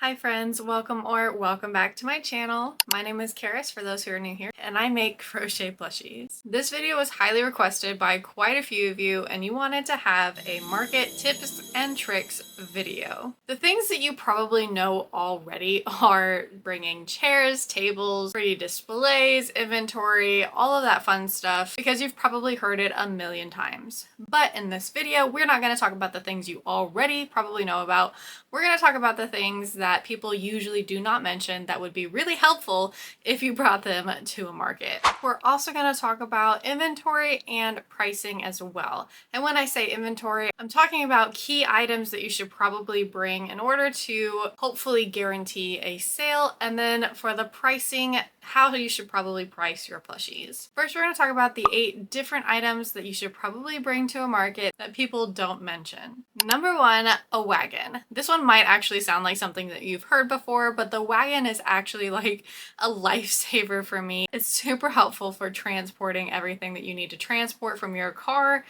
Hi friends, welcome back to my channel. My name is Karis for those who are new here, and I make crochet plushies. This video was highly requested by quite a few of you, and you wanted to have a market tips and tricks video. The things that you probably know already are bringing chairs, tables, pretty displays, inventory, all of that fun stuff, because you've probably heard it a million times. But in this video, we're not going to talk about the things you already probably know about. We're going to talk about the things that people usually do not mention that would be really helpful if you brought them to a market. We're also going to talk about inventory and pricing as well. And when I say inventory, I'm talking about key items that you should probably bring in order to hopefully guarantee a sale. And then for the pricing, how you should probably price your plushies. First, we're going to talk about the 8 different items that you should probably bring to a market that people don't mention. Number 1, a wagon. This one might actually sound like something that you've heard before, but the wagon is actually like a lifesaver for me. It's super helpful for transporting everything that you need to transport from your car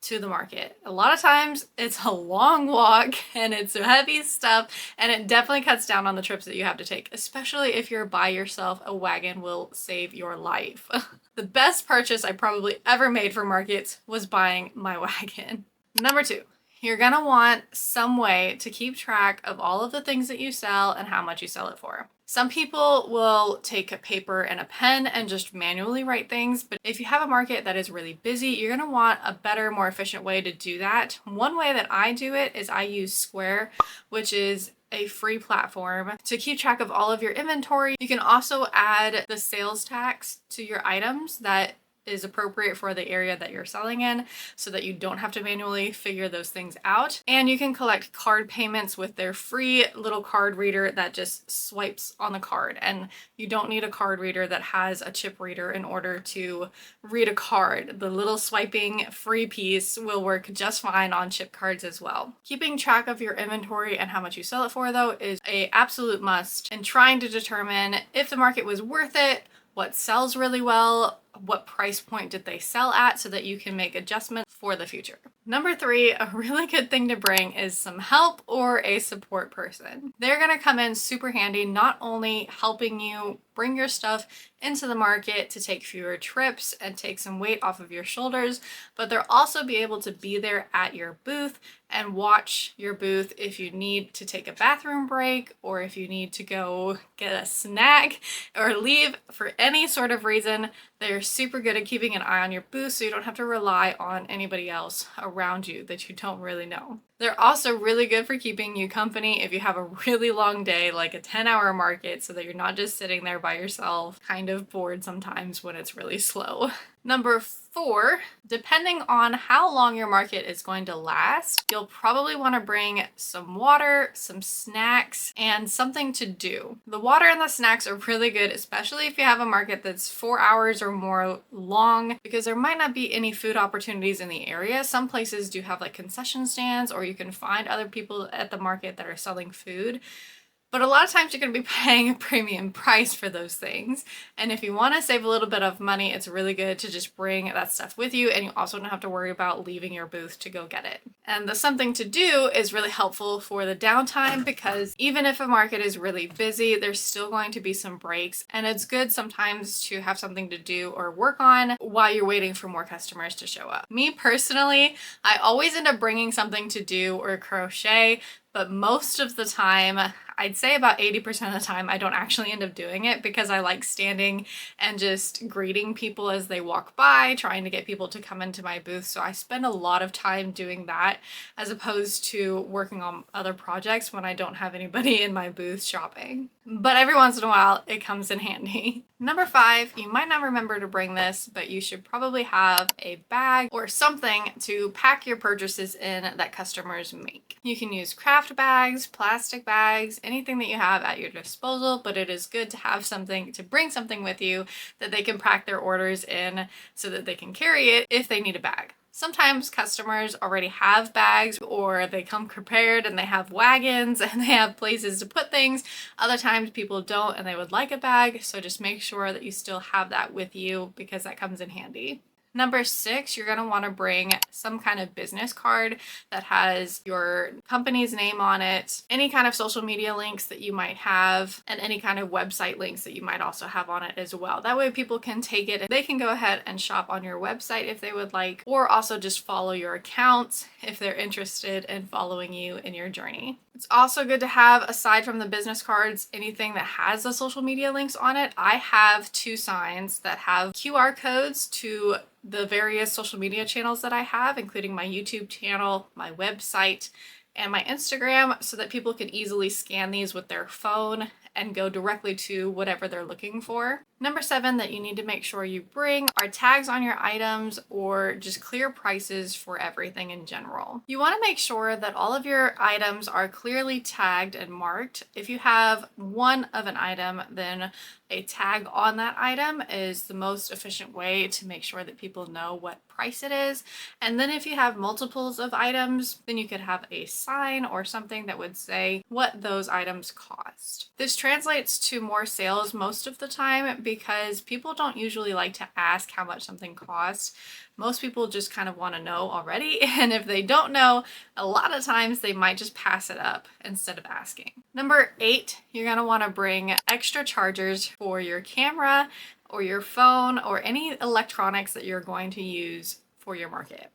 to the market. A lot of times it's a long walk and it's heavy stuff, and it definitely cuts down on the trips that you have to take, especially if you're by yourself. A wagon will save your life. The best purchase I probably ever made for markets was buying my wagon. Number 2, you're gonna want some way to keep track of all of the things that you sell and how much you sell it for. Some people will take a paper and a pen and just manually write things, but if you have a market that is really busy, you're gonna want a better, more efficient way to do that. One way that I do it is I use Square, which is a free platform to keep track of all of your inventory. You can also add the sales tax to your items that is appropriate for the area that you're selling in, so that you don't have to manually figure those things out. And you can collect card payments with their free little card reader that just swipes on the card, and you don't need a card reader that has a chip reader in order to read a card. The little swiping free piece will work just fine on chip cards as well. Keeping track of your inventory and how much you sell it for, though, is an absolute must in trying to determine if the market was worth it, what sells really well, what price point did they sell at, so that you can make adjustments for the future. Number 3, a really good thing to bring is some help or a support person. They're gonna come in super handy, not only helping you bring your stuff into the market to take fewer trips and take some weight off of your shoulders, but they'll also be able to be there at your booth and watch your booth if you need to take a bathroom break, or if you need to go get a snack or leave for any sort of reason. They're super good at keeping an eye on your booth, so you don't have to rely on anybody else around you that you don't really know. They're also really good for keeping you company if you have a really long day, like a 10-hour market, so that you're not just sitting there by yourself, kind of bored sometimes when it's really slow. Number 4, depending on how long your market is going to last, you'll probably want to bring some water, some snacks, and something to do. The water and the snacks are really good, especially if you have a market that's 4 hours or more long, because there might not be any food opportunities in the area. Some places do have like concession stands, or you can find other people at the market that are selling food. But a lot of times you're going to be paying a premium price for those things. And if you want to save a little bit of money, it's really good to just bring that stuff with you, and you also don't have to worry about leaving your booth to go get it. And the something to do is really helpful for the downtime, because even if a market is really busy, there's still going to be some breaks, and it's good sometimes to have something to do or work on while you're waiting for more customers to show up. Me personally, I always end up bringing something to do or crochet, but most of the time, I'd say about 80% of the time, I don't actually end up doing it, because I like standing and just greeting people as they walk by, trying to get people to come into my booth. So I spend a lot of time doing that as opposed to working on other projects when I don't have anybody in my booth shopping. But every once in a while, it comes in handy. Number 5, you might not remember to bring this, but you should probably have a bag or something to pack your purchases in that customers make. You can use craft bags, plastic bags, anything that you have at your disposal, but it is good to have something, to bring something with you that they can pack their orders in, so that they can carry it if they need a bag. Sometimes customers already have bags, or they come prepared and they have wagons and they have places to put things. Other times people don't and they would like a bag, so just make sure that you still have that with you, because that comes in handy. Number 6, you're going to want to bring some kind of business card that has your company's name on it, any kind of social media links that you might have, and any kind of website links that you might also have on it as well. That way people can take it and they can go ahead and shop on your website if they would like, or also just follow your accounts if they're interested in following you in your journey. It's also good to have, aside from the business cards, anything that has the social media links on it. I have 2 signs that have QR codes to the various social media channels that I have, including my YouTube channel, my website, and my Instagram, so that people can easily scan these with their phone and go directly to whatever they're looking for. Number 7 that you need to make sure you bring are tags on your items or just clear prices for everything in general. You want to make sure that all of your items are clearly tagged and marked. If you have one of an item, then a tag on that item is the most efficient way to make sure that people know what price it is. And then if you have multiples of items, then you could have a sign or something that would say what those items cost. This translates to more sales most of the time because people don't usually like to ask how much something costs. Most people just kind of want to know already, and if they don't know, a lot of times they might just pass it up instead of asking. Number 8, you're going to want to bring extra chargers for your camera or your phone or any electronics that you're going to use for your market.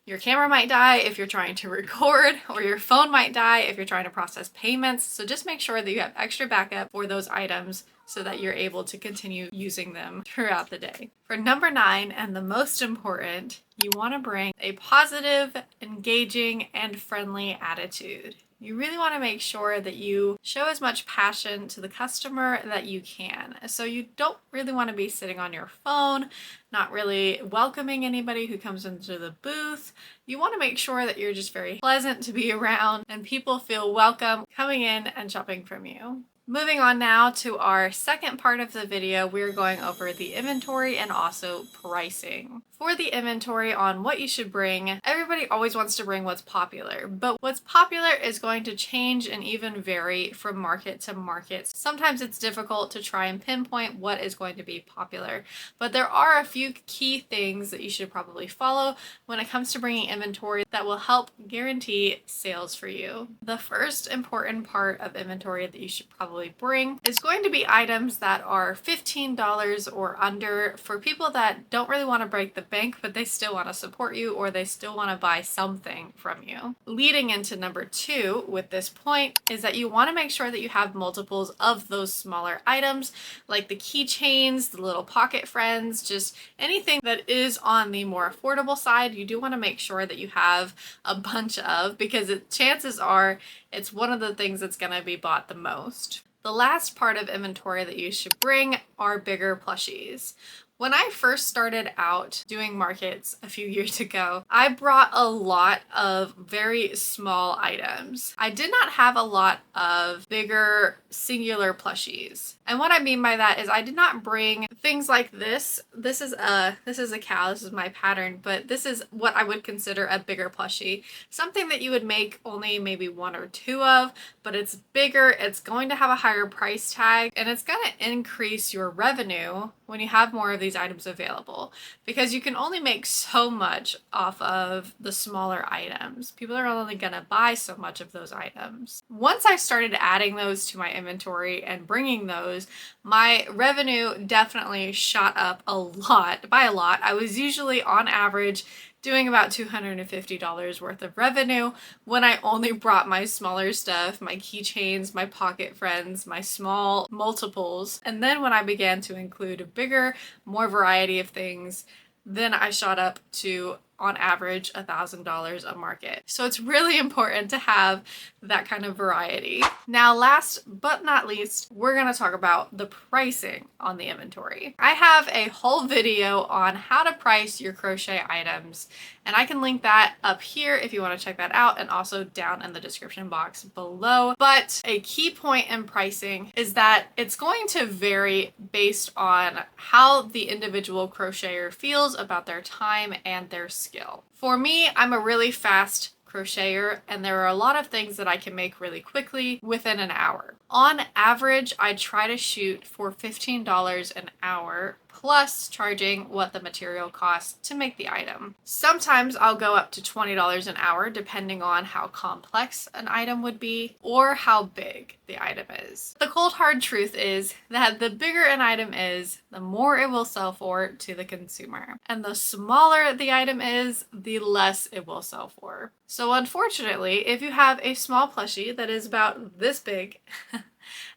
Your camera might die if you're trying to record, or your phone might die if you're trying to process payments. So just make sure that you have extra backup for those items so that you're able to continue using them throughout the day. For number 9, and the most important, you want to bring a positive, engaging, and friendly attitude. You really want to make sure that you show as much passion to the customer that you can. So you don't really want to be sitting on your phone, not really welcoming anybody who comes into the booth. You want to make sure that you're just very pleasant to be around and people feel welcome coming in and shopping from you. Moving on now to our second part of the video, we're going over the inventory and also pricing. For the inventory on what you should bring, everybody always wants to bring what's popular, but what's popular is going to change and even vary from market to market. Sometimes it's difficult to try and pinpoint what is going to be popular, but there are a few key things that you should probably follow when it comes to bringing inventory that will help guarantee sales for you. The first important part of inventory that you should probably bring is going to be items that are $15 or under for people that don't really want to break the bank, but they still want to support you or they still want to buy something from you. Leading into number 2 with this point is that you want to make sure that you have multiples of those smaller items, like the keychains, the little pocket friends, just anything that is on the more affordable side. You do want to make sure that you have a bunch of, because chances are it's one of the things that's going to be bought the most. The last part of inventory that you should bring are bigger plushies. When I first started out doing markets a few years ago, I brought a lot of very small items. I did not have a lot of bigger singular plushies. And what I mean by that is I did not bring things like this. This is a cow, this is my pattern, but this is what I would consider a bigger plushie. Something that you would make only maybe 1 or 2 of, but it's bigger, it's going to have a higher price tag, and it's going to increase your revenue when you have more of these items available, because you can only make so much off of the smaller items. People are only going to buy so much of those items. Once I started adding those to my inventory and bringing those, my revenue definitely shot up a lot. By a lot, I was usually on average doing about $250 worth of revenue when I only brought my smaller stuff, my keychains, my pocket friends, my small multiples. And then when I began to include a bigger, more variety of things, then I shot up to on average $1,000 a market. So it's really important to have that kind of variety. Now, last but not least, we're gonna talk about the pricing on the inventory. I have a whole video on how to price your crochet items, and I can link that up here if you wanna check that out, and also down in the description box below. But a key point in pricing is that it's going to vary based on how the individual crocheter feels about their time and their skill. For me, I'm a really fast crocheter, and there are a lot of things that I can make really quickly within an hour. On average, I try to shoot for $15 an hour plus charging what the material costs to make the item. Sometimes I'll go up to $20 an hour depending on how complex an item would be or how big the item is. The cold hard truth is that the bigger an item is, the more it will sell for to the consumer. And the smaller the item is, the less it will sell for. So unfortunately, if you have a small plushie that is about this big,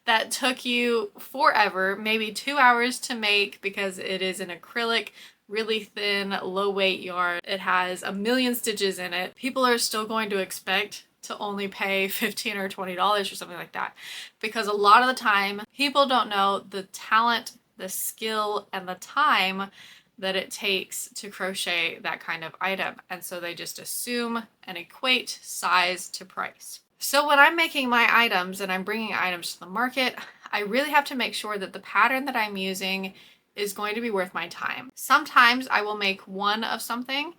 that took you forever, maybe 2 hours to make because it is an acrylic, really thin, low weight yarn. It has a million stitches in it. People are still going to expect to only pay $15 or $20 or something like that, because a lot of the time people don't know the talent, the skill, and the time that it takes to crochet that kind of item. And so they just assume and equate size to price. So when I'm making my items and I'm bringing items to the market, I really have to make sure that the pattern that I'm using is going to be worth my time. Sometimes I will make one of something,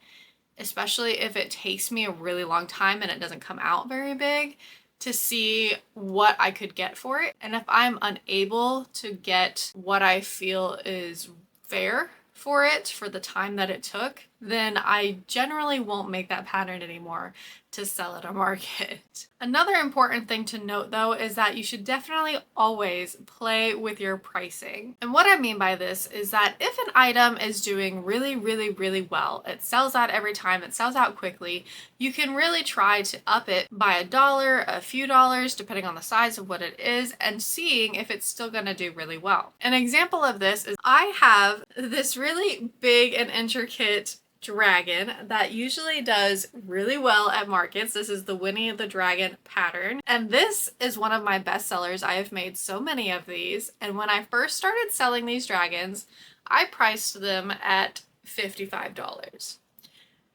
especially if it takes me a really long time and it doesn't come out very big, to see what I could get for it. And if I'm unable to get what I feel is fair for it, for the time that it took, then I generally won't make that pattern anymore to sell at a market. Another important thing to note though is that you should definitely always play with your pricing. And what I mean by this is that if an item is doing really well, it sells out every time, it sells out quickly, you can really try to up it by $1, a few dollars, depending on the size of what it is, and seeing if it's still gonna do really well. An example of this is I have this really big and intricate dragon that usually does really well at markets. This is the Winnie the Dragon pattern, and this is one of my best sellers. I have made so many of these, and when I first started selling these dragons, I priced them at $55.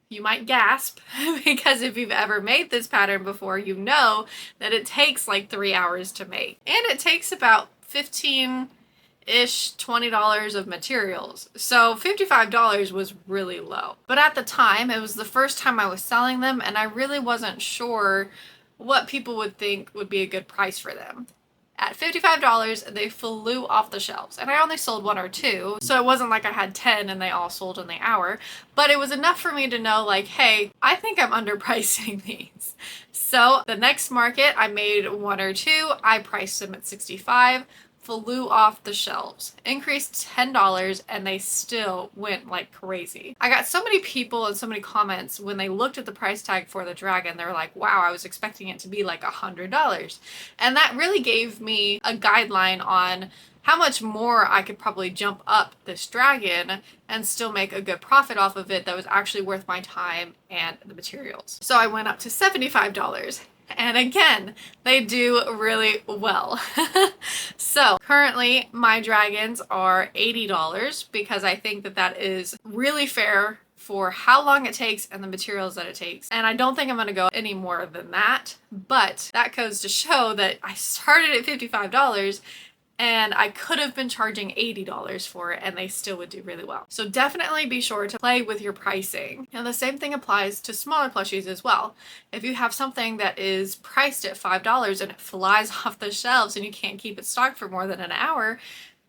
You might gasp because if you've ever made this pattern before, you know that it takes like 3 hours to make, and it takes about $15-ish, $20 of materials. So $55 was really low. But at the time, it was the first time I was selling them, and I really wasn't sure what people would think would be a good price for them. At $55, they flew off the shelves, and I only sold 1 or 2, so it wasn't like I had 10 and they all sold in the hour, but it was enough for me to know, like, hey, I think I'm underpricing these. So the next market, I made 1 or 2, I priced them at $65, flew off the shelves, increased $10, and they still went like crazy. I got so many people and so many comments when they looked at the price tag for the dragon. They were like, wow, I was expecting it to be like $100. And that really gave me a guideline on how much more I could probably jump up this dragon and still make a good profit off of it that was actually worth my time and the materials. So I went up to $75. And again, they do really well. So currently my dragons are $80 because I think that that is really fair for how long it takes and the materials that it takes. And I don't think I'm gonna go any more than that, but that goes to show that I started at $55 and I could have been charging $80 for it and they still would do really well. So definitely be sure to play with your pricing. And the same thing applies to smaller plushies as well. If you have something that is priced at $5 and it flies off the shelves and you can't keep it stocked for more than an hour,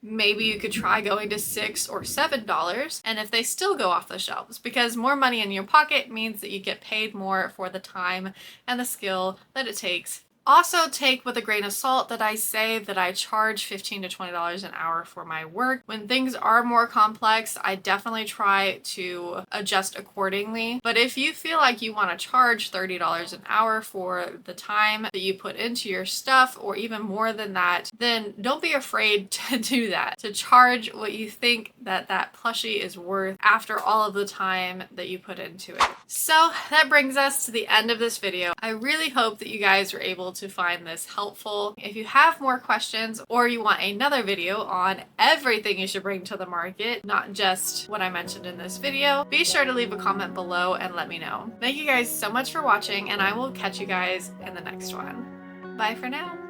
maybe you could try going to $6 or $7, and if they still go off the shelves, because more money in your pocket means that you get paid more for the time and the skill that it takes. Also take with a grain of salt that I say that I charge $15 to $20 an hour for my work. When things are more complex, I definitely try to adjust accordingly. But if you feel like you want to charge $30 an hour for the time that you put into your stuff, or even more than that, then don't be afraid to do that, to charge what you think that that plushie is worth after all of the time that you put into it. So that brings us to the end of this video. I really hope that you guys were able to find this helpful. If you have more questions or you want another video on everything you should bring to the market, not just what I mentioned in this video, be sure to leave a comment below and let me know. Thank you guys so much for watching, and I will catch you guys in the next one. Bye for now.